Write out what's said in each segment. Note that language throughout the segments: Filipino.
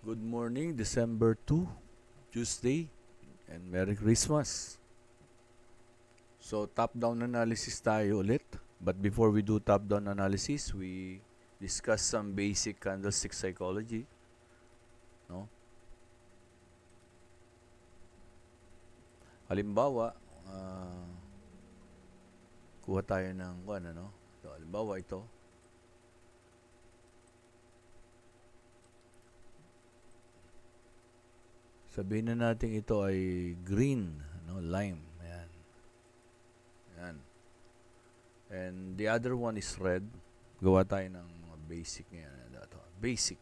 Good morning, December 2, Tuesday, and Merry Christmas. So, top-down analysis tayo ulit. But before we do top-down analysis, we discuss some basic candlestick psychology. No? Halimbawa, kuha tayo ng ano? So, halimbawa ito. Sabihin na natin ito ay green, no, lime. Ayan. Ayan. And the other one is red. Gawa tayo ng mga basic ngayon. Ito, basic.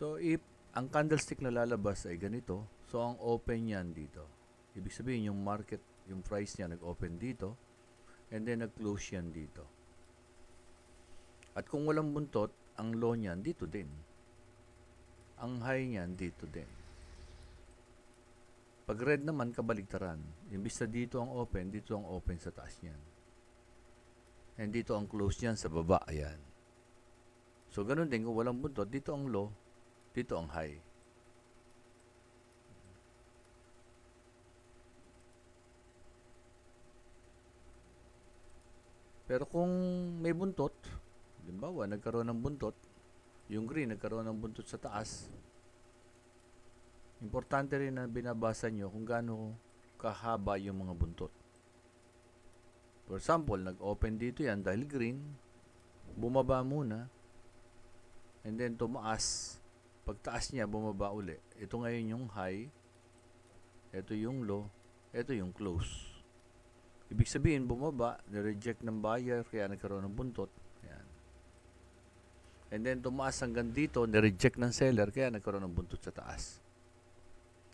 So, if ang candlestick na lalabas ay ganito, so ang open yan dito. Ibig sabihin, yung market, yung price niya nag-open dito, and then nag-close yan dito. At kung walang buntot, ang low niyan dito din. Ang high niyan dito din. Pag red naman, kabaligtaran. Imbis na dito ang open sa taas niyan. And dito ang close niyan sa baba, ayan. So, ganun din, kung walang buntot, dito ang low, dito ang high. Pero kung may buntot, halimbawa, nagkaroon ng buntot, yung green nagkaroon ng buntot sa taas, importante rin na binabasa nyo kung gaano kahaba yung mga buntot. For example, nag-open dito yan dahil green, bumaba muna, and then tumaas. Pagtaas niya, bumaba uli. Ito ngayon yung high, ito yung low, ito yung close. Ibig sabihin, bumaba, na-reject ng buyer, kaya nagkaroon ng buntot. Ayan. And then, tumaas hanggang dito, na-reject ng seller, kaya nagkaroon ng buntot sa taas.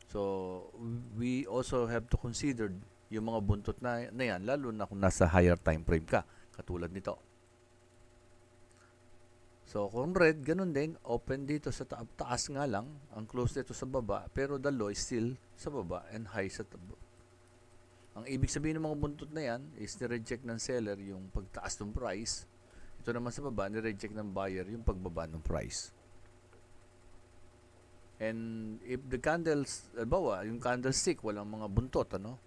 So, we also have to consider yung mga buntot na yan, lalo na kung nasa higher time frame ka, katulad nito. So, kung red, ganun din, open dito sa taas nga lang, ang close dito sa baba, pero the low is still sa baba and high sa baba. Ang ibig sabihin ng mga buntot na yan is nireject ng seller yung pagtaas ng price. Ito naman sa baba, nireject ng buyer yung pagbaba ng price. And if the candles, albawa, yung candlestick, walang mga buntot, ano?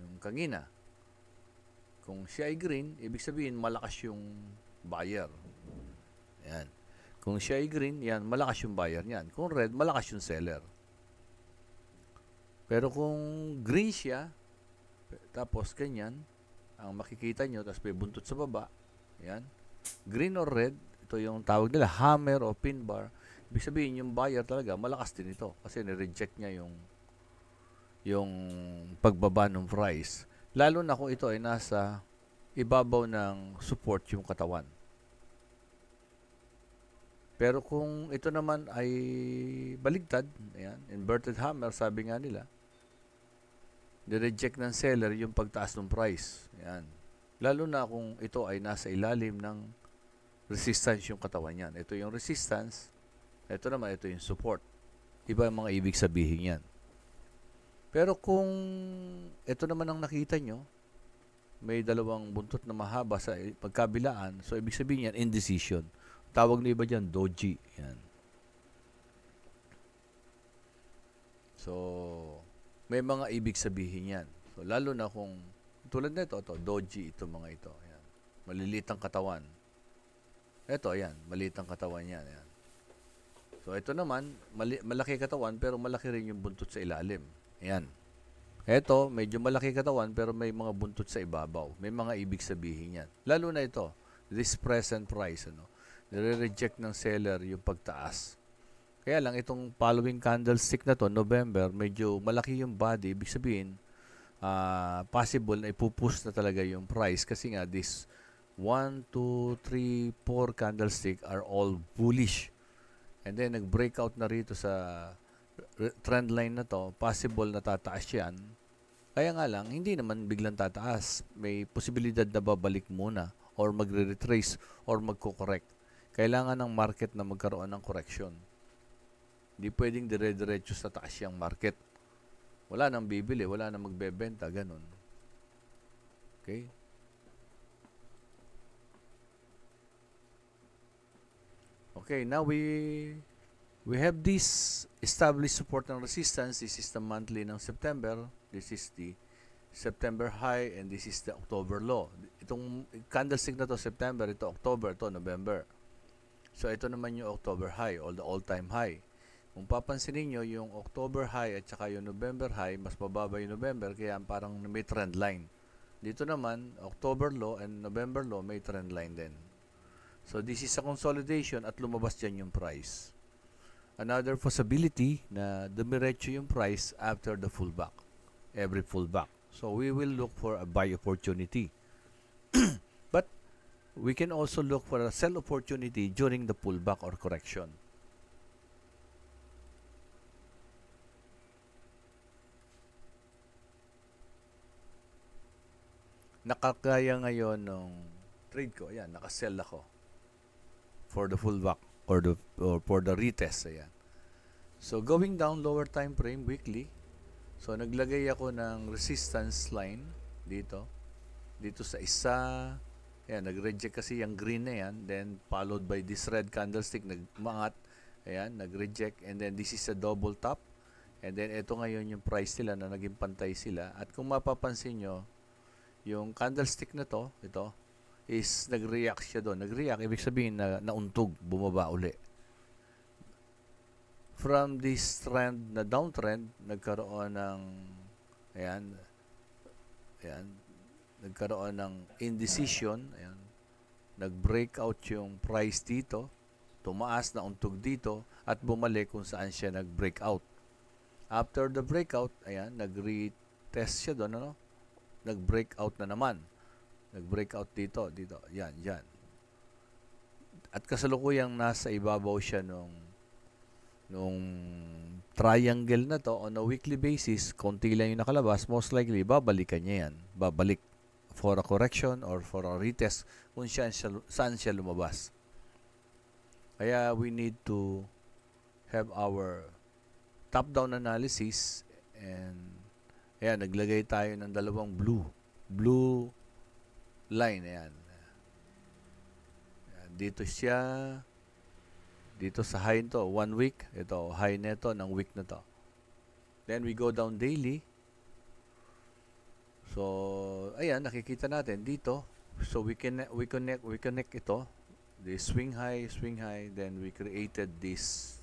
Yung kangina. Kung siya ay green, ibig sabihin malakas yung buyer. Yan. Kung siya ay green, yan, malakas yung buyer niyan. Kung red, malakas yung seller. Pero kung green siya, tapos ganyan, ang makikita nyo, tapos may buntot sa baba, yan, green or red, ito yung tawag nila, hammer o pin bar. Ibig sabihin, yung buyer talaga, malakas din ito. Kasi nireject niya yung pagbaba ng price. Lalo na kung ito ay nasa ibabaw ng support yung katawan. Pero kung ito naman ay baligtad, ayan, inverted hammer, sabi nga nila, nireject ng seller yung pagtaas ng price. Ayan. Lalo na kung ito ay nasa ilalim ng resistance yung katawan niyan. Ito yung resistance, ito naman, ito yung support. Iba ang mga ibig sabihin yan. Pero kung ito naman ang nakita nyo, may dalawang buntot na mahaba sa pagkabilaan, so ibig sabihin yan, indecision. Tawag na iba dyan, doji. Yan. So, may mga ibig sabihin yan. So, lalo na kung, tulad na ito, doji, ito mga ito. Ayan. Maliliit ang katawan. Ito, ayan, maliit ang katawan yan. Ayan. So, ito naman, malaki katawan, pero malaki rin yung buntot sa ilalim. Ayan. Ito, medyo malaki katawan, pero may mga buntot sa ibabaw. May mga ibig sabihin yan. Lalo na ito, this present price, ano, nire-reject ng seller yung pagtaas. Kaya lang, itong following candlestick na to, November, medyo malaki yung body. Ibig sabihin, possible na ipupush na talaga yung price. Kasi nga, this 1, 2, 3, 4 candlestick are all bullish. And then, nag-breakout na rito sa trend line na to. Possible na tataas yan. Kaya nga lang, hindi naman biglang tataas. May posibilidad na babalik muna or magre-retrace or magko-correct. Kailangan ng market na magkaroon ng correction. Hindi pwedeng dire-diretso sa taas yung market. Wala nang bibili, wala nang magbebenta, ganun. Okay? Okay, now we have this established support and resistance. This is the monthly ng September. This is the September high and this is the October low. Itong candlestick na to September, ito October, ito November. So ito naman yung October high or the all-time high. Kung papansinin nyo, yung October high at saka yung November high, mas mababa yung November, kaya parang may trend line. Dito naman, October low and November low, may trend line din. So this is a consolidation at lumabas dyan yung price. Another possibility na dumiretso yung price after the pullback, every pullback. So we will look for a buy opportunity. But we can also look for a sell opportunity during the pullback or correction. Nakakaya ngayon ng trade ko, ayan, nakasell ako for the pullback or for the retest, ayan. So going down lower time frame weekly, so naglagay ako ng resistance line dito sa isa, ayan, nag-reject kasi yung green na yan, then followed by this red candlestick, nagmangat, ayan, nag-reject, and then this is a double top, and then ito ngayon yung price nila na naging pantay sila. At kung mapapansin nyo, yung candlestick na to, ito, is nag-react siya doon. Nag-react, ibig sabihin na nauntog, bumaba uli. From this trend na downtrend, nagkaroon ng, ayan, nagkaroon ng indecision, ayan, nag-breakout yung price dito, tumaas na untog dito, at bumalik kung saan siya nag-breakout. After the breakout, ayan, nag-retest siya doon, ano? Nag-breakout na naman. Nag-breakout dito, yan. At kasalukuyang nasa ibabaw siya nung triangle na to on a weekly basis, konti lang yung nakalabas, most likely, babalikan niya yan. Babalik for a correction or for a retest kung saan siya lumabas. Kaya we need to have our top-down analysis and ayan, naglagay tayo ng dalawang blue line, ayan. Dito siya, dito sa high nito, 1 week, ito, high nito ng week na to. Then we go down daily. So, ayan, nakikita natin dito. So we connect ito, the swing high, then we created this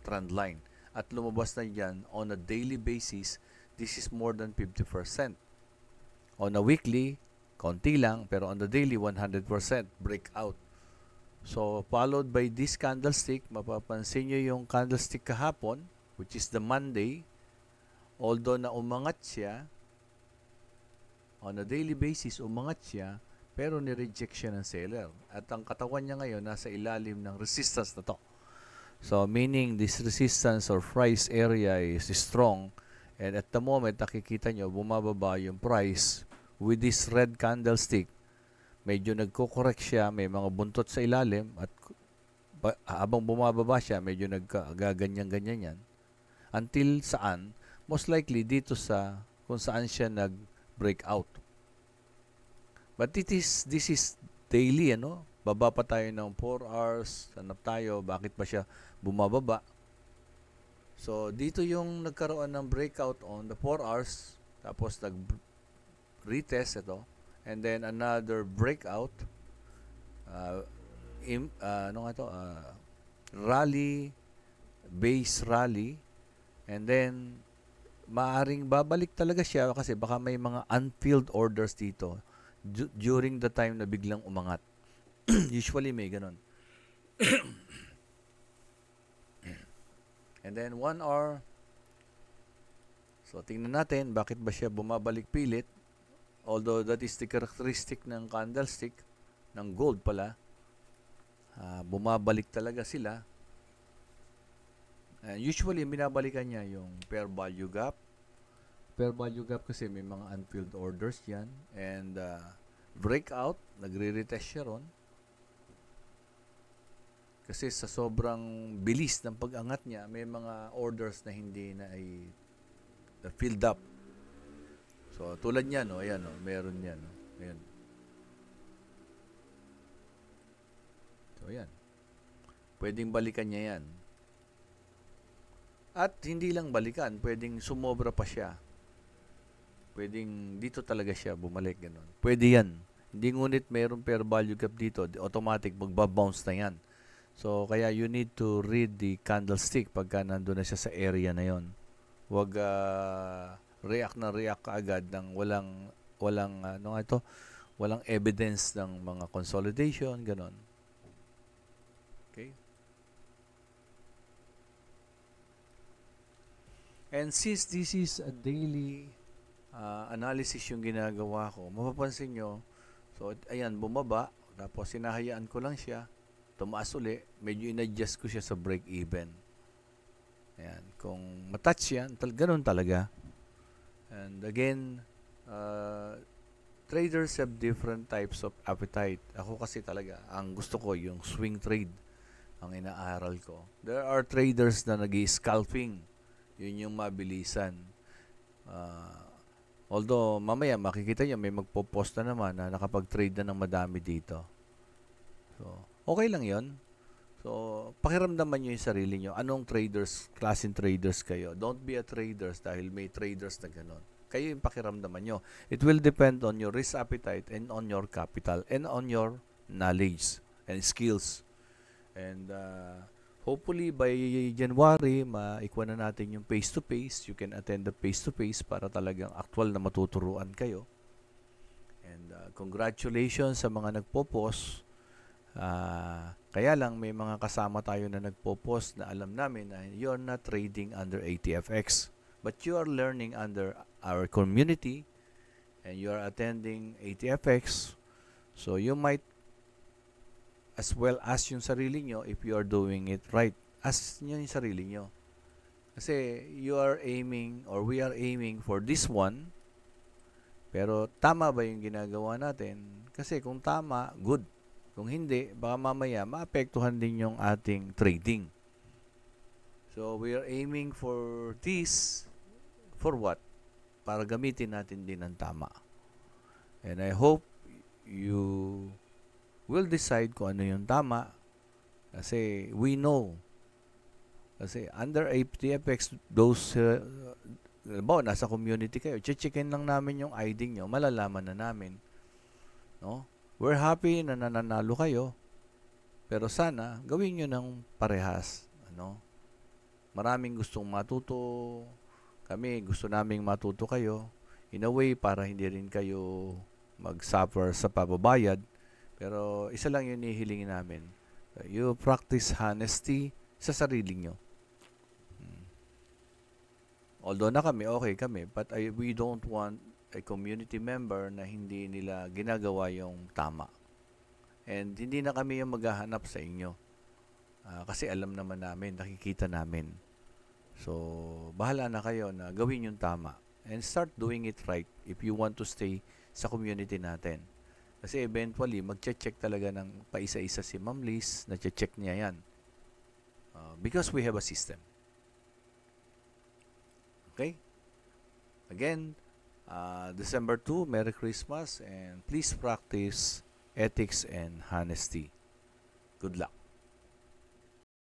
trend line. At lumabas na yan on a daily basis. This is more than 50%. On a weekly, konti lang, pero on the daily, 100% breakout. So, followed by this candlestick, mapapansin nyo yung candlestick kahapon, which is the Monday, although na umangat siya, on a daily basis, umangat siya, pero ni-reject siya ng seller. At ang katawan niya ngayon, nasa ilalim ng resistance na to. So, meaning this resistance or price area is strong. And at the moment, nakikita nyo, bumababa yung price with this red candlestick. Medyo nagko-correct siya, may mga buntot sa ilalim, at habang bumababa siya, medyo naggaganyan-ganyan yan. Until saan? Most likely, dito sa kung saan siya nag-breakout. But this is daily, ano? Baba pa tayo ng 4 hours, hanap tayo, bakit pa siya bumababa? So, dito yung nagkaroon ng breakout on the 4 hours, tapos nag-retest ito, and then another breakout, rally, base rally, and then, maaring babalik talaga siya kasi baka may mga unfilled orders dito during the time na biglang umangat. Usually may ganun. And then 1 hour. So, tingnan natin bakit ba siya bumabalik pilit. Although that is the characteristic ng candlestick, ng gold pala. Bumabalik talaga sila. Usually, binabalikan niya yung fair value gap. Fair value gap kasi may mga unfilled orders yan. And breakout, nagre-retest siya ron. Kasi sa sobrang bilis ng pag-angat niya, may mga orders na hindi na ay filled up. So, tulad niyan, no? Ayan, no? Meron yan. No? Ayan. So, ayan. Pwedeng balikan niya yan. At hindi lang balikan, pwedeng sumobra pa siya. Pwedeng dito talaga siya bumalik, ganun. Pwede yan. Hindi ngunit mayroong fair value gap dito, automatic magbabounce na yan. So, kaya you need to read the candlestick pagka nandun na siya sa area na yon. Huwag react na react kaagad ng walang evidence ng mga consolidation, ganun. Okay? And since this is a daily analysis yung ginagawa ko, mapapansin nyo, so ayan, bumaba, tapos sinahayaan ko lang siya, tumaas uli, medyo in-adjust ko siya sa break-even. Ayan, kung matouch yan, ganun talaga. And again, traders have different types of appetite. Ako kasi talaga, ang gusto ko yung swing trade, ang inaaral ko. There are traders na nag-scalping. Yun yung mabilisan. Although, mamaya makikita nyo, may magpo-post na naman na nakapag-trade na ng madami dito. So, okay lang yon. So, pakiramdaman nyo yung sarili nyo. Anong klaseng traders kayo? Don't be a traders dahil may traders na gano'n. Kayo yung pakiramdaman nyo. It will depend on your risk appetite and on your capital and on your knowledge and skills. And hopefully by January, maikuha na natin yung face-to-face. You can attend the face-to-face para talagang actual na matuturuan kayo. And congratulations sa mga nagpo-post. Kaya lang may mga kasama tayo na nagpo-post na alam namin na you're not trading under ATFX. But you are learning under our community and you are attending ATFX. So you might as well ask yung sarili nyo if you are doing it right. Ask nyo yung sarili nyo. Kasi you are aiming or we are aiming for this one. Pero tama ba yung ginagawa natin? Kasi kung tama, good. Kung hindi, baka mamaya maapektuhan din yung ating trading. So we are aiming for this. For what? Para gamitin natin din ng tama. And I hope you will decide kung ano yung tama. Kasi we know. Kasi under ATFX, those, nasa community kayo, checkin lang namin yung ID nyo, malalaman na namin. No? We're happy na nananalo kayo. Pero sana, gawin nyo ng parehas. Ano? Maraming gustong matuto. Kami, gusto naming matuto kayo. In a way, para hindi rin kayo mag-suffer sa pababayad. Pero isa lang yung nihilingin namin. You practice honesty sa sarili nyo. Although na kami, okay kami. But we don't want a community member na hindi nila ginagawa yung tama. And hindi na kami yung maghahanap sa inyo. Kasi alam naman namin, nakikita namin. So, bahala na kayo na gawin yung tama. And start doing it right if you want to stay sa community natin. Kasi eventually, magche-check talaga ng paisa-isa si Ma'am Liz, na-check niya yan. Because we have a system. Okay? Again, December 2, Merry Christmas, and please practice ethics and honesty. Good luck.